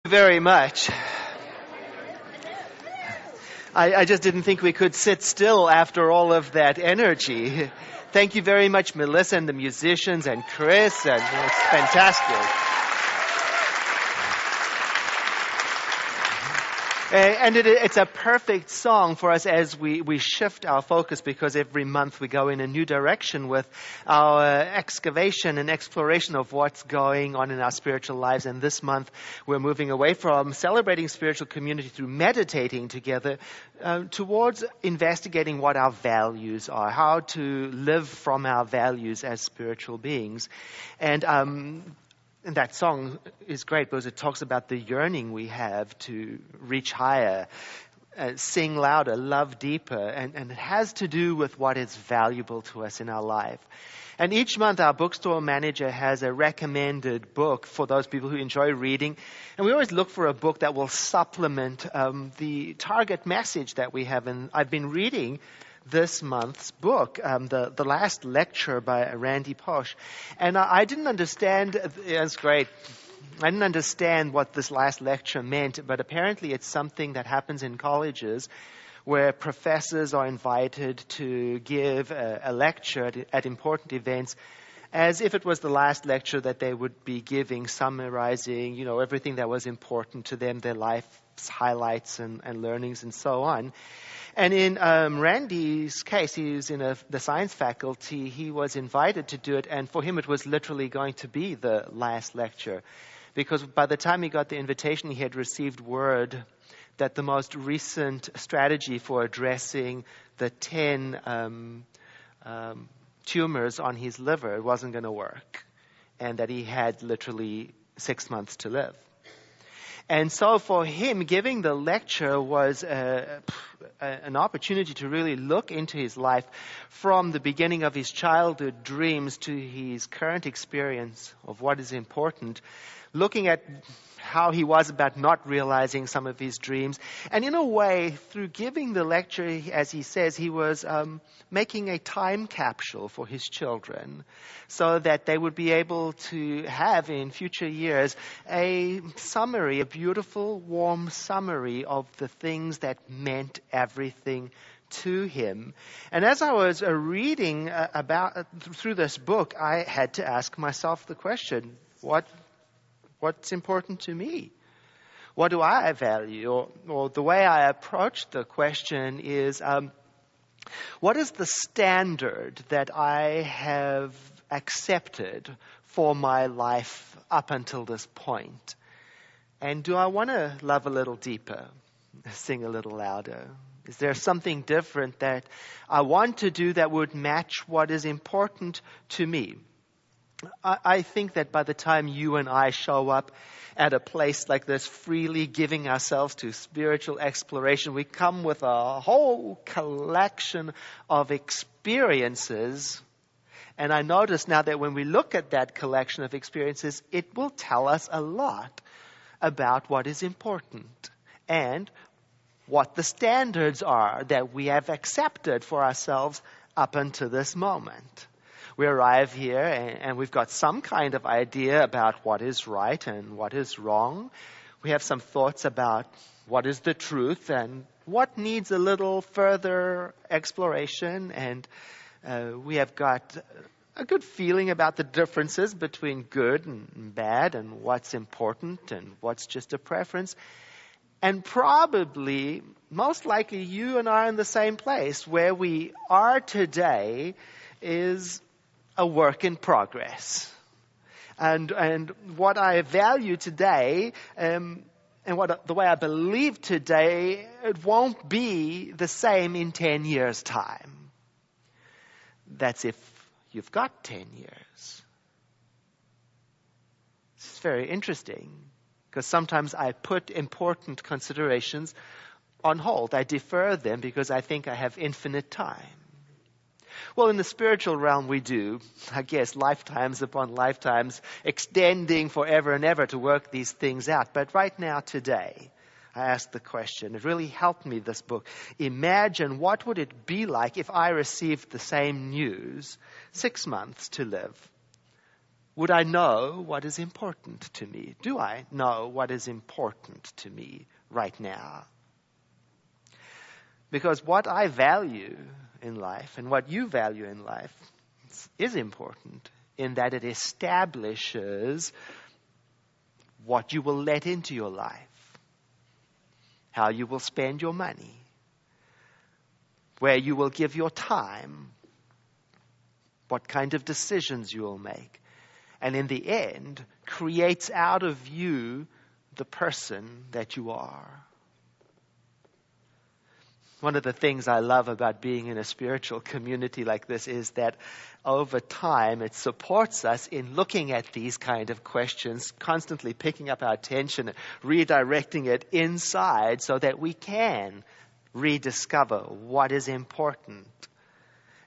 Very much. I just didn't think we could sit still after all of that energy. Thank you very much, Melissa and the musicians and Chris, and it's fantastic. And it's a perfect song for us as we shift our focus, because every month we go in a new direction with our excavation and exploration of what's going on in our spiritual lives. And this month we're moving away from celebrating spiritual community through meditating together towards investigating what our values are, how to live from our values as spiritual beings. And that song is great because it talks about the yearning we have to reach higher, sing louder, love deeper, and it has to do with what is valuable to us in our life. And each month our bookstore manager has a recommended book for those people who enjoy reading. And we always look for a book that will supplement the target message that we have. And I've been reading this month's book, the last lecture by Randy Pausch. And I didn't understand, it's great, I didn't understand what this last lecture meant, but apparently it's something that happens in colleges where professors are invited to give a lecture at important events as if it was the last lecture that they would be giving, summarizing, everything that was important to them, their life's highlights and learnings and so on. And in Randy's case, he was in the science faculty. He was invited to do it, and for him it was literally going to be the last lecture. Because by the time he got the invitation, he had received word that the most recent strategy for addressing the 10 tumors on his liver wasn't going to work, and that he had literally 6 months to live. And so for him, giving the lecture was an opportunity to really look into his life from the beginning of his childhood dreams to his current experience of what is important, looking at how he was about not realizing some of his dreams. And in a way, through giving the lecture, as he says, he was making a time capsule for his children so that they would be able to have in future years a summary, a beautiful, warm summary of the things that meant everything to him. And as I was reading through this book, I had to ask myself the question, what's important to me? What do I value? Or the way I approach the question is, what is the standard that I have accepted for my life up until this point? And do I want to love a little deeper, sing a little louder? Is there something different that I want to do that would match what is important to me? I think that by the time you and I show up at a place like this, freely giving ourselves to spiritual exploration, we come with a whole collection of experiences. And I notice now that when we look at that collection of experiences, it will tell us a lot about what is important and what the standards are that we have accepted for ourselves up until this moment. We arrive here and we've got some kind of idea about what is right and what is wrong. We have some thoughts about what is the truth and what needs a little further exploration. And we have got a good feeling about the differences between good and bad and what's important and what's just a preference. And probably, most likely, you and I are in the same place. Where we are today is a work in progress. And what I value today, and the way I believe today, it won't be the same in 10 years' time. That's if you've got 10 years. It's very interesting, because sometimes I put important considerations on hold. I defer them because I think I have infinite time. Well, in the spiritual realm we do, I guess, lifetimes upon lifetimes, extending forever and ever to work these things out. But right now, today, I asked the question. It really helped me, this book. Imagine what would it be like if I received the same news, 6 months to live. Would I know what is important to me? Do I know what is important to me right now? Because what I value in life and what you value in life is important in that it establishes what you will let into your life, how you will spend your money, where you will give your time, what kind of decisions you will make, and in the end, creates out of you the person that you are. One of the things I love about being in a spiritual community like this is that over time it supports us in looking at these kind of questions, constantly picking up our attention, redirecting it inside so that we can rediscover what is important.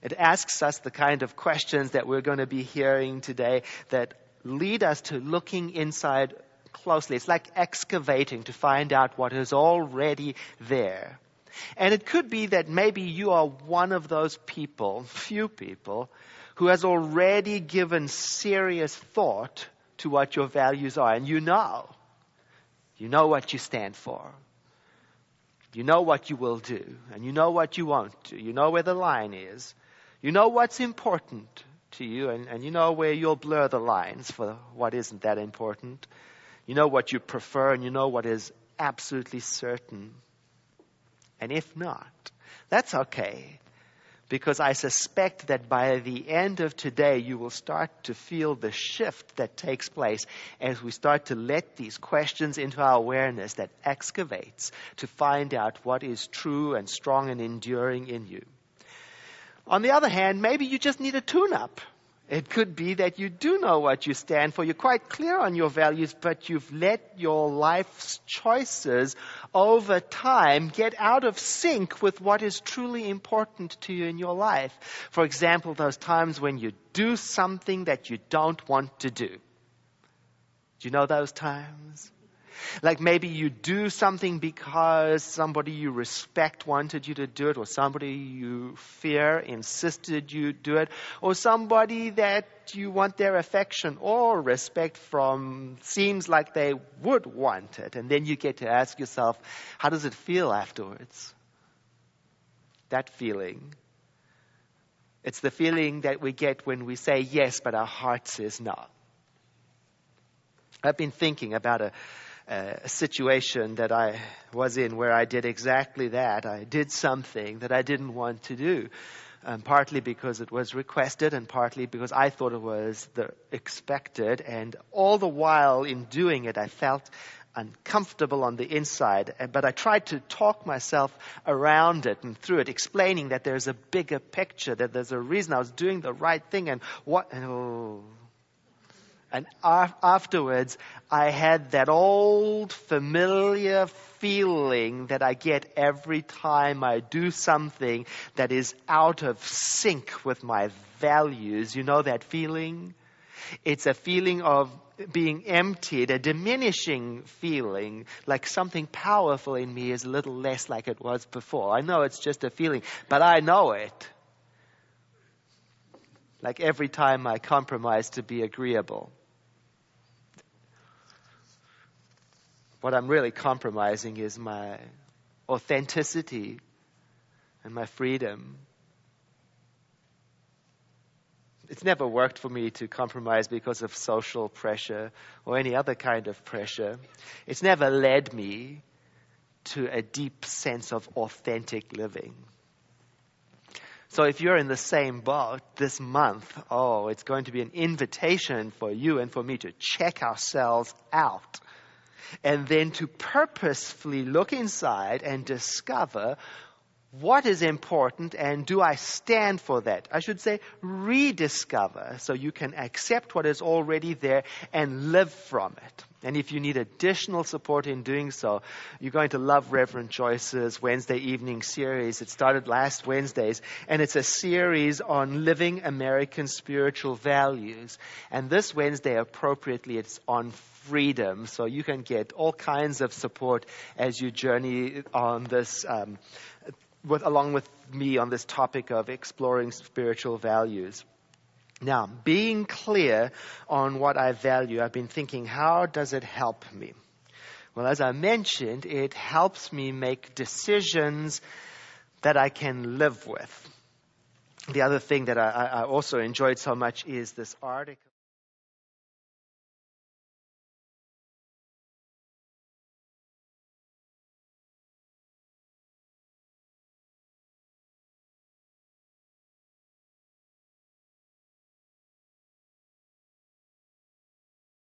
It asks us the kind of questions that we're going to be hearing today that lead us to looking inside closely. It's like excavating to find out what is already there. And it could be that maybe you are one of those people, few people, who has already given serious thought to what your values are. And you know what you stand for. You know what you will do. And you know what you won't do. You know where the line is. You know what's important to you. And you know where you'll blur the lines for what isn't that important. You know what you prefer and you know what is absolutely certain. And if not, that's okay. Because I suspect that by the end of today, you will start to feel the shift that takes place as we start to let these questions into our awareness that excavates to find out what is true and strong and enduring in you. On the other hand, maybe you just need a tune-up. It could be that you do know what you stand for. You're quite clear on your values, but you've let your life's choices over time get out of sync with what is truly important to you in your life. For example, those times when you do something that you don't want to do. Do you know those times? Like maybe you do something because somebody you respect wanted you to do it, or somebody you fear insisted you do it, or somebody that you want their affection or respect from seems like they would want it. And then you get to ask yourself, how does it feel afterwards? That feeling. It's the feeling that we get when we say yes, but our heart says no. I've been thinking about a situation that I was in where I did exactly that. I did something that I didn't want to do, partly because it was requested and partly because I thought it was the expected. And all the while in doing it, I felt uncomfortable on the inside. But I tried to talk myself around it and through it, explaining that there's a bigger picture, that there's a reason I was doing the right thing and what... And afterwards, I had that old familiar feeling that I get every time I do something that is out of sync with my values. You know that feeling? It's a feeling of being emptied, a diminishing feeling, like something powerful in me is a little less like it was before. I know it's just a feeling, but I know it. Like every time I compromise to be agreeable. What I'm really compromising is my authenticity and my freedom. It's never worked for me to compromise because of social pressure or any other kind of pressure. It's never led me to a deep sense of authentic living. So if you're in the same boat this month, it's going to be an invitation for you and for me to check ourselves out. And then to purposefully look inside and discover what is important and do I stand for that? I should say rediscover, so you can accept what is already there and live from it. And if you need additional support in doing so, you're going to love Reverend Joyce's Wednesday evening series. It started last Wednesdays, and it's a series on living American spiritual values. And this Wednesday, appropriately, it's on freedom. So you can get all kinds of support as you journey on this along with me on this topic of exploring spiritual values. Now, being clear on what I value, I've been thinking, how does it help me? Well, as I mentioned, it helps me make decisions that I can live with. The other thing that I also enjoyed so much is this article.